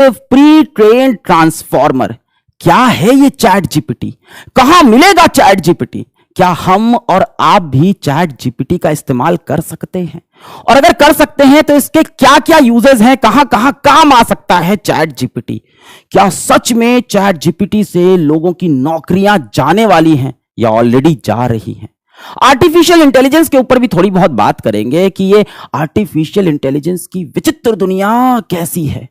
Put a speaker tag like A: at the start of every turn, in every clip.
A: Pre train transformer. क्या है ये चैट जीपीटी? कहां मिलेगा चैट जीपीटी? क्या हम और आप भी चैट जीपीटी का इस्तेमाल कर सकते हैं? और अगर कर सकते हैं तो इसके क्या क्या यूजेस हैं, कहां कहां काम आ सकता है चैट जीपीटी? क्या सच में चैट जीपीटी से लोगों की नौकरियां जाने वाली हैं या ऑलरेडी जा रही हैं? आर्टिफिशियल इंटेलिजेंस के ऊपर भी थोड़ी बहुत बात करेंगे कि ये आर्टिफिशियल इंटेलिजेंस की विचित्र दुनिया कैसी है।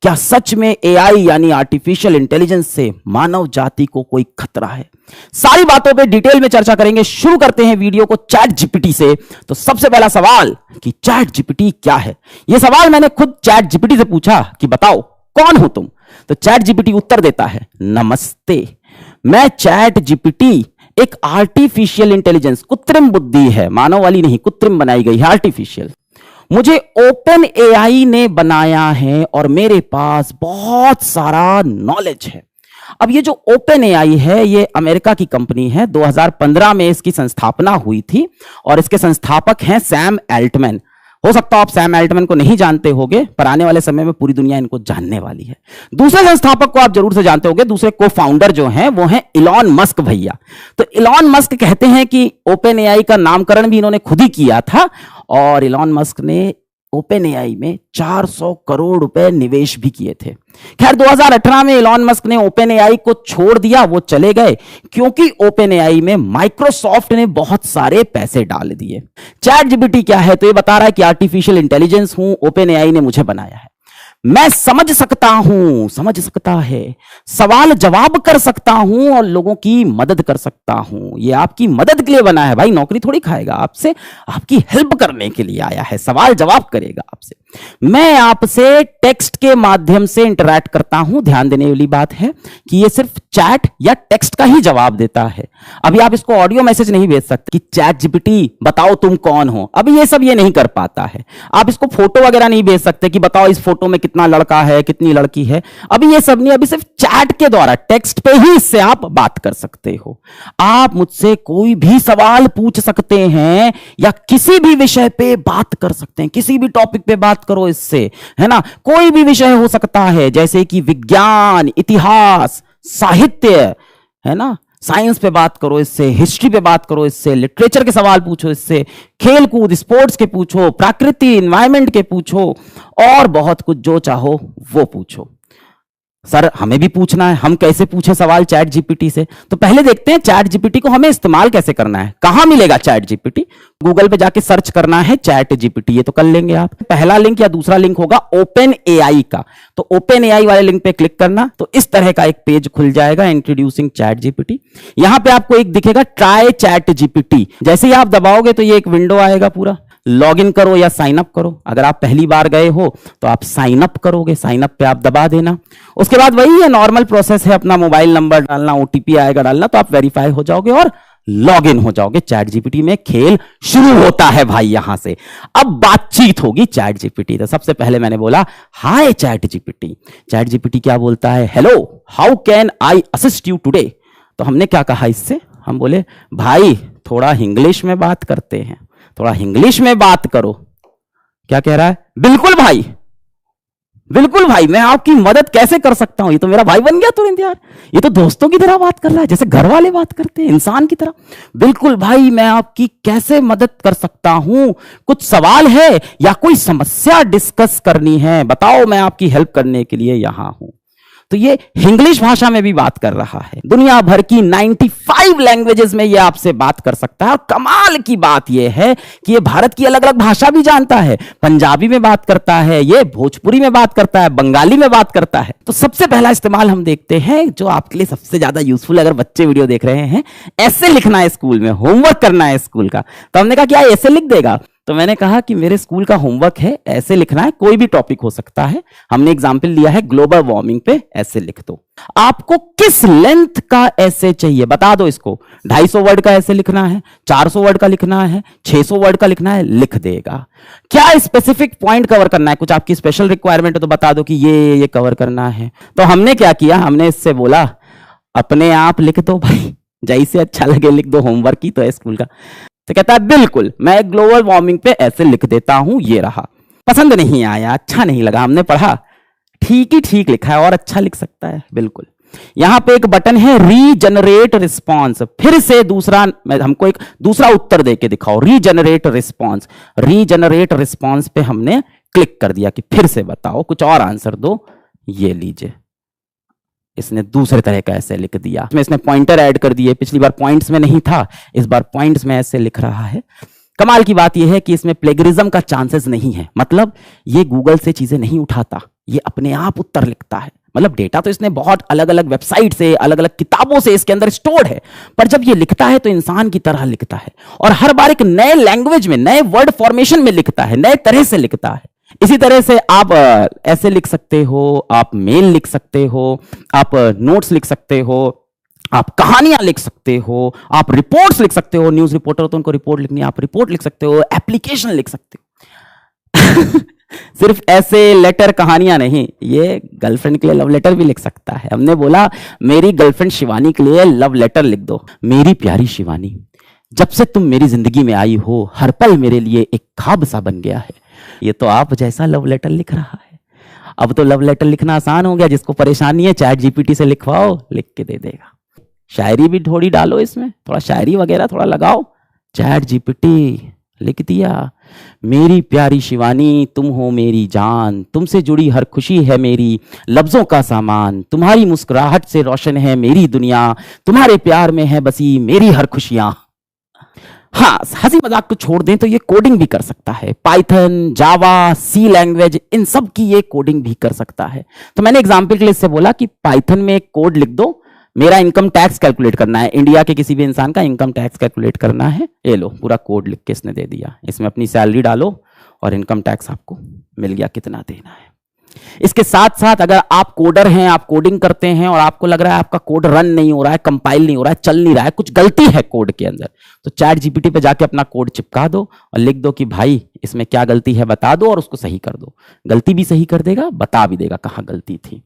A: क्या सच में एआई यानी आर्टिफिशियल इंटेलिजेंस से मानव जाति को कोई खतरा है? सारी बातों पे डिटेल में चर्चा करेंगे। शुरू करते हैं वीडियो को चैट जीपीटी से। तो सबसे पहला सवाल कि चैट जीपीटी क्या है? यह सवाल मैंने खुद चैट जीपीटी से पूछा कि बताओ कौन हो तुम? तो चैट जीपीटी उत्तर देता है, नमस्ते, मैं चैट जीपीटी एक आर्टिफिशियल इंटेलिजेंस, कृत्रिम बुद्धि है, मानव वाली नहीं, कृत्रिम बनाई गई है, आर्टिफिशियल। मुझे ओपन एआई ने बनाया है और मेरे पास बहुत सारा नॉलेज है। अब ये जो ओपन एआई है ये अमेरिका की कंपनी है। 2015 में इसकी संस्थापना हुई थी और इसके संस्थापक हैं सैम एल्टमैन। हो सकता है आप सैम एल्टमैन को नहीं जानते होंगे, पर आने वाले समय में पूरी दुनिया इनको जानने वाली है। दूसरे संस्थापक को आप जरूर से जानते होंगे, दूसरे को फाउंडर जो हैं वो हैं इलॉन मस्क भैया। तो इलॉन मस्क कहते हैं कि ओपन एआई का नामकरण भी इन्होंने खुद ही किया था और इलॉन मस्क ने ओपन एआई में 400 करोड़ रुपए निवेश भी किए थे। खैर 2018 में इलॉन मस्क ने ओपन एआई को छोड़ दिया, वो चले गए क्योंकि ओपन एआई में माइक्रोसॉफ्ट ने बहुत सारे पैसे डाल दिए। चैट जीपीटी क्या है? तो ये बता रहा है कि आर्टिफिशियल इंटेलिजेंस हूं, ओपन एआई ने मुझे बनाया है, मैं समझ सकता हूं, समझ सकता है, सवाल जवाब कर सकता हूं और लोगों की मदद कर सकता हूं। ये आपकी मदद के लिए बना है भाई, नौकरी थोड़ी खाएगा आपसे, आपकी हेल्प करने के लिए आया है, सवाल जवाब करेगा आपसे। मैं आपसे टेक्स्ट के माध्यम से इंटरैक्ट करता हूं। ध्यान देने वाली बात है कि ये सिर्फ चैट या टेक्स्ट का ही जवाब देता है। अभी आप इसको ऑडियो मैसेज नहीं भेज सकते कि चैट जीपीटी बताओ तुम कौन हो, अभी ये सब ये नहीं कर पाता है। आप इसको फोटो वगैरह नहीं भेज सकते कि बताओ इस फोटो में कितना लड़का है, कितनी लड़की है, अभी ये सब नहीं। अभी सिर्फ चैट के द्वारा, टेक्स्ट पे ही इससे आप बात कर सकते हो। आप मुझसे कोई भी सवाल पूछ सकते हैं या किसी भी विषय पे बात कर सकते हैं, किसी भी टॉपिक पे बात करो इससे, है ना। कोई भी विषय हो सकता है, जैसे कि विज्ञान, इतिहास, साहित्य, है ना, साइंस पे बात करो इससे, हिस्ट्री पे बात करो इससे, लिटरेचर के सवाल पूछो इससे, खेल कूद स्पोर्ट्स के पूछो, प्रकृति एनवायरनमेंट के पूछो और बहुत कुछ जो चाहो वो पूछो। सर हमें भी पूछना है, हम कैसे पूछे सवाल चैट जीपीटी से? तो पहले देखते हैं चैट जीपीटी को हमें इस्तेमाल कैसे करना है। कहां मिलेगा चैट जीपीटी? गूगल पे जाके सर्च करना है चैट जीपीटी, ये तो कर लेंगे आप। पहला लिंक या दूसरा लिंक होगा ओपन एआई का, तो ओपन एआई वाले लिंक पे क्लिक करना, तो इस तरह का एक पेज खुल जाएगा, इंट्रोड्यूसिंग चैट जीपीटी। यहां पे आपको एक दिखेगा ट्राई चैट जीपीटी, जैसे ही आप दबाओगे तो ये एक विंडो आएगा पूरा। लॉग इन करो या साइन अप करो। अगर आप पहली बार गए हो तो आप साइन अप करोगे, साइन अप पे आप दबा देना। उसके बाद वही है, नॉर्मल प्रोसेस है, अपना मोबाइल नंबर डालना, ओटीपी आएगा डालना, तो आप वेरीफाई हो जाओगे और लॉग इन हो जाओगे। चैट जीपीटी में खेल शुरू होता है भाई। यहां से अब बातचीत होगी चैट जीपीटी। तो सबसे पहले मैंने बोला हाय चैट जीपीटी। चैट जीपीटी क्या बोलता है? Hello, how can I assist you today? तो हमने क्या कहा इससे? हम बोले भाई थोड़ा इंग्लिश में बात करते हैं, थोड़ा इंग्लिश में बात करो। क्या कह रहा है? बिल्कुल भाई, बिल्कुल भाई, मैं आपकी मदद कैसे कर सकता हूं? ये तो मेरा भाई बन गया तुरंत यार, ये तो दोस्तों की तरह बात कर रहा है, जैसे घर वाले बात करते हैं, इंसान की तरह। बिल्कुल भाई, मैं आपकी कैसे मदद कर सकता हूं? कुछ सवाल है या कोई समस्या डिस्कस करनी है? बताओ, मैं आपकी हेल्प करने के लिए यहां हूं। तो ये इंग्लिश भाषा में भी बात कर रहा है। दुनिया भर की 95 लैंग्वेजेस में ये आपसे बात कर सकता है। और कमाल की बात ये है कि ये भारत की अलग अलग भाषा भी जानता है। पंजाबी में बात करता है, ये भोजपुरी में बात करता है, बंगाली में बात करता है। तो सबसे पहला इस्तेमाल हम देखते हैं जो आपके लिए सबसे ज्यादा यूजफुल, अगर बच्चे वीडियो देख रहे हैं, ऐसे लिखना है स्कूल में, होमवर्क करना है स्कूल का। तो हमने कहा क्या ऐसे लिख देगा? तो मैंने कहा कि मेरे स्कूल का होमवर्क है, ऐसे लिखना है, कोई भी टॉपिक हो सकता है। हमने एग्जाम्पल लिया है ग्लोबल वार्मिंग पे, ऐसे लिख दो। आपको किस लेंथ का ऐसे चाहिए बता दो इसको। 250 वर्ड का ऐसे लिखना है, 400 वर्ड का लिखना है, 600 वर्ड का लिखना है, लिख देगा। क्या स्पेसिफिक पॉइंट कवर करना है, कुछ आपकी स्पेशल रिक्वायरमेंट है तो बता दो कि ये कवर करना है। तो हमने क्या किया, हमने इससे बोला अपने आप लिख दो भाई, जैसे अच्छा लगे लिख दो, होमवर्क ही तो है स्कूल का। तो कहता है बिल्कुल, मैं ग्लोबल वार्मिंग पे ऐसे लिख देता हूं, ये रहा। पसंद नहीं आया, अच्छा नहीं लगा, हमने पढ़ा, ठीक ही ठीक लिखा है, और अच्छा लिख सकता है बिल्कुल। यहां पे एक बटन है रीजनरेट रिस्पॉन्स, फिर से दूसरा, हमको एक दूसरा उत्तर देके दिखाओ। रीजनरेट रिस्पॉन्स, रीजनरेट रिस्पॉन्स पे हमने क्लिक कर दिया कि फिर से बताओ, कुछ और आंसर दो। ये लीजिए, इसने दूसरे तरह का ऐसे लिख दिया, इसने पॉइंटर ऐड कर दिए। पिछली बार पॉइंट्स में नहीं था, इस बार पॉइंट्स में ऐसे लिख रहा है। कमाल की बात यह है कि इसमें प्लेगरिज्म का चांसेस नहीं है, मतलब ये गूगल से चीजें नहीं उठाता, ये अपने आप उत्तर लिखता है। मतलब डेटा तो इसने बहुत अलग अलग वेबसाइट से, अलग अलग किताबों से इसके अंदर स्टोर्ड है, पर जब ये लिखता है तो इंसान की तरह लिखता है, और हर बार एक नए लैंग्वेज में, नए वर्ड फॉर्मेशन में लिखता है, नए तरह से लिखता है। इसी तरह से आप ऐसे लिख सकते हो, आप मेल लिख सकते हो, आप नोट्स लिख सकते हो, आप कहानियां लिख सकते हो, आप रिपोर्ट्स लिख सकते हो। न्यूज रिपोर्टर तो उनको रिपोर्ट लिखनी है, आप रिपोर्ट लिख सकते हो, एप्लीकेशन लिख सकते हो। सिर्फ ऐसे लेटर कहानियां नहीं, ये गर्लफ्रेंड के लिए लव लेटर भी लिख सकता है। हमने बोला मेरी गर्लफ्रेंड शिवानी के लिए लव लेटर लिख दो। मेरी प्यारी शिवानी, जब से तुम मेरी जिंदगी में आई हो, हर पल मेरे लिए एक ख्वाब सा बन गया है। ये तो आप जैसा लव लेटर लिख रहा है। अब तो लव लेटर लिखना आसान हो गया, जिसको परेशानी है चैट जीपीटी से लिखवाओ, लिख के दे देगा। शायरी भी थोड़ी डालो इसमें, थोड़ा शायरी वगैरह थोड़ा लगाओ, चैट जीपीटी लिख दिया। मेरी प्यारी शिवानी, तुम हो मेरी जान, तुमसे जुड़ी हर खुशी है मेरी लफ्जों का सामान, तुम्हारी मुस्कुराहट से रोशन है मेरी दुनिया, तुम्हारे प्यार में है बसी मेरी हर खुशियां। हाँ, हंसी मजाक को छोड़ दें तो ये कोडिंग भी कर सकता है। पाइथन, जावा, सी लैंग्वेज, इन सब की ये कोडिंग भी कर सकता है। तो मैंने एग्जाम्पल के लिए इससे बोला कि पाइथन में एक कोड लिख दो, मेरा इनकम टैक्स कैलकुलेट करना है, इंडिया के किसी भी इंसान का इनकम टैक्स कैलकुलेट करना है। ये लो, पूरा कोड लिख के इसने दे दिया। इसमें अपनी सैलरी डालो और इनकम टैक्स आपको मिल गया कितना देना है। इसके साथ साथ अगर आप कोडर हैं, आप कोडिंग करते हैं और आपको लग रहा है आपका कोड रन नहीं हो रहा है, कंपाइल नहीं हो रहा है, चल नहीं रहा है, कुछ गलती है कोड के अंदर, तो चैट जीपीटी पे जाके अपना कोड चिपका दो और लिख दो कि भाई इसमें क्या गलती है बता दो, और उसको सही कर दो। गलती भी सही कर देगा, बता भी देगा कहां गलती थी।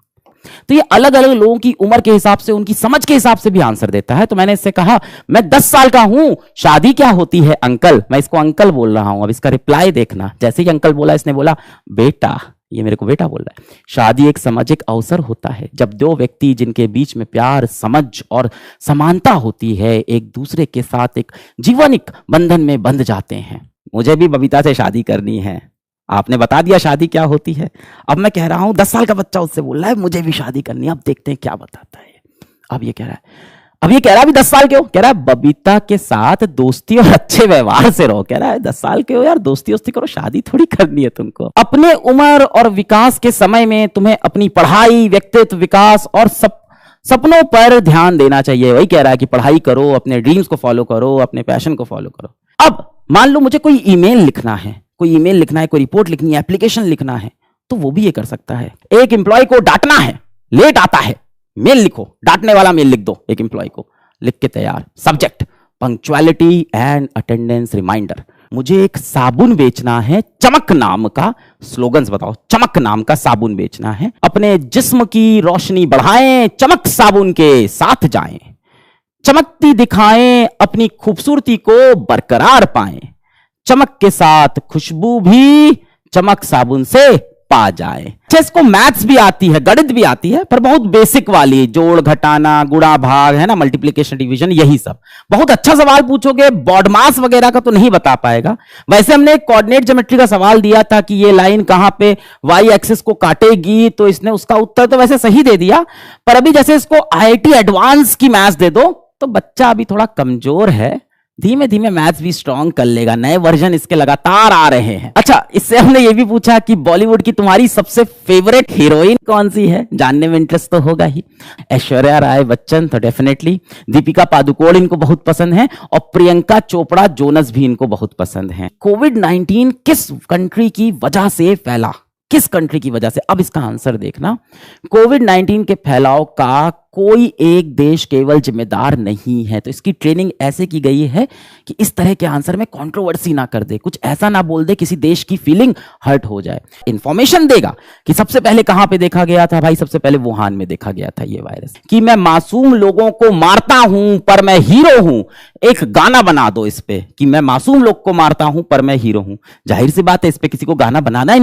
A: तो ये अलग अलग लोगों की उम्र के हिसाब से, उनकी समझ के हिसाब से भी आंसर देता है। तो मैंने इससे कहा मैं 10 साल का हूं, शादी क्या होती है अंकल। मैं इसको अंकल बोल रहा हूं। अब इसका रिप्लाई देखना, जैसे ही अंकल बोला इसने बोला बेटा, ये मेरे को बेटा बोल रहा है। शादी एक सामाजिक अवसर होता है जब दो व्यक्ति जिनके बीच में प्यार, समझ और समानता होती है, एक दूसरे के साथ एक जीवनिक बंधन में बंध जाते हैं। मुझे भी बबीता से शादी करनी है। आपने बता दिया शादी क्या होती है। अब मैं कह रहा हूं 10 साल का बच्चा उससे बोल रहा है मुझे भी शादी करनी है। अब देखते हैं क्या बताता है। अब ये कह रहा है, अब ये कह रहा है अभी 10 साल के हो, कह रहा है बबीता के साथ दोस्ती और अच्छे व्यवहार से रहो। कह रहा है 10 साल के हो यार, दोस्ती वोस्ती करो, शादी थोड़ी करनी है तुमको। अपने उम्र और विकास के समय में तुम्हें अपनी पढ़ाई, व्यक्तित्व विकास और सपनों पर ध्यान देना चाहिए। वही कह रहा है कि पढ़ाई करो, अपने ड्रीम्स को फॉलो करो, अपने पैशन को फॉलो करो। अब मान लो मुझे कोई ईमेल लिखना है, कोई ईमेल लिखना है, कोई रिपोर्ट लिखनी है, एप्लीकेशन लिखना है, तो वो भी ये कर सकता है। एक एम्प्लॉय को डांटना है, लेट आता है, मेल लिखो, डांटने वाला मेल लिख दो एक एम्प्लॉय को, लिख के तैयार। Subject punctuality and attendance reminder. मुझे एक साबुन बेचना है, चमक नाम का, स्लोगन्स बताओ, चमक नाम का साबुन बेचना है। अपने जिस्म की रोशनी बढ़ाएं, चमक साबुन के साथ जाएं, चमकती दिखाएं, अपनी खूबसूरती को बरकरार पाएं, चमक के साथ खुशबू भी चमक साबुन से पा जाए। अच्छा, इसको मैथ्स भी आती है, गणित भी आती है, पर बहुत बेसिक वाली, जोड़ घटाना, गुणा भाग, है ना, मल्टीप्लिकेशन डिवीजन, यही सब। बहुत अच्छा सवाल पूछोगे, बॉडमास वगैरह का तो नहीं बता पाएगा। वैसे हमने एक कोऑर्डिनेट ज्योमेट्री का सवाल दिया था कि ये लाइन कहां पे वाई एक्सिस को काटेगी, तो इसने उसका उत्तर तो वैसे सही दे दिया, पर अभी जैसे इसको आईआईटी एडवांस की मैथ्स दे दो तो बच्चा अभी थोड़ा कमजोर है, धीमे धीमे मैथ्स भी स्ट्रॉन्ग कर लेगा। नए वर्जन इसके लगातार आ रहे हैं। अच्छा, इससे हमने ये भी पूछा कि बॉलीवुड की तुम्हारी सबसे फेवरेट हीरोइन कौन सी है। जानने में इंटरेस्ट तो होगा ही। ऐश्वर्या राय बच्चन तो डेफिनेटली, दीपिका पादुकोण इनको बहुत पसंद है, और प्रियंका चोपड़ा जोनस भी इनको बहुत पसंद है। कोविड-19 किस कंट्री की वजह से फैला, किस कंट्री की वजह से? अब इसका आंसर देखना। कोविड-19 के फैलाव का कोई एक देश केवल जिम्मेदार नहीं है। तो इसकी ट्रेनिंग ऐसे की गई है कि इस तरह के आंसर में कंट्रोवर्सी ना कर दे, कुछ ऐसा ना बोल दे किसी देश की फीलिंग हर्ट हो जाए। इंफॉर्मेशन देगा कि सबसे पहले कहां पे देखा गया था। भाई सबसे पहले वुहान में देखा गया था ये वायरस। कि मैं मासूम लोगों को मारता हूं पर मैं हीरो हूं, एक गाना बना दो इस पे कि मैं मासूम लोग को मारता हूं पर मैं हीरो हूं। जाहिर सी बात है इस पे किसी को गाना बनाना है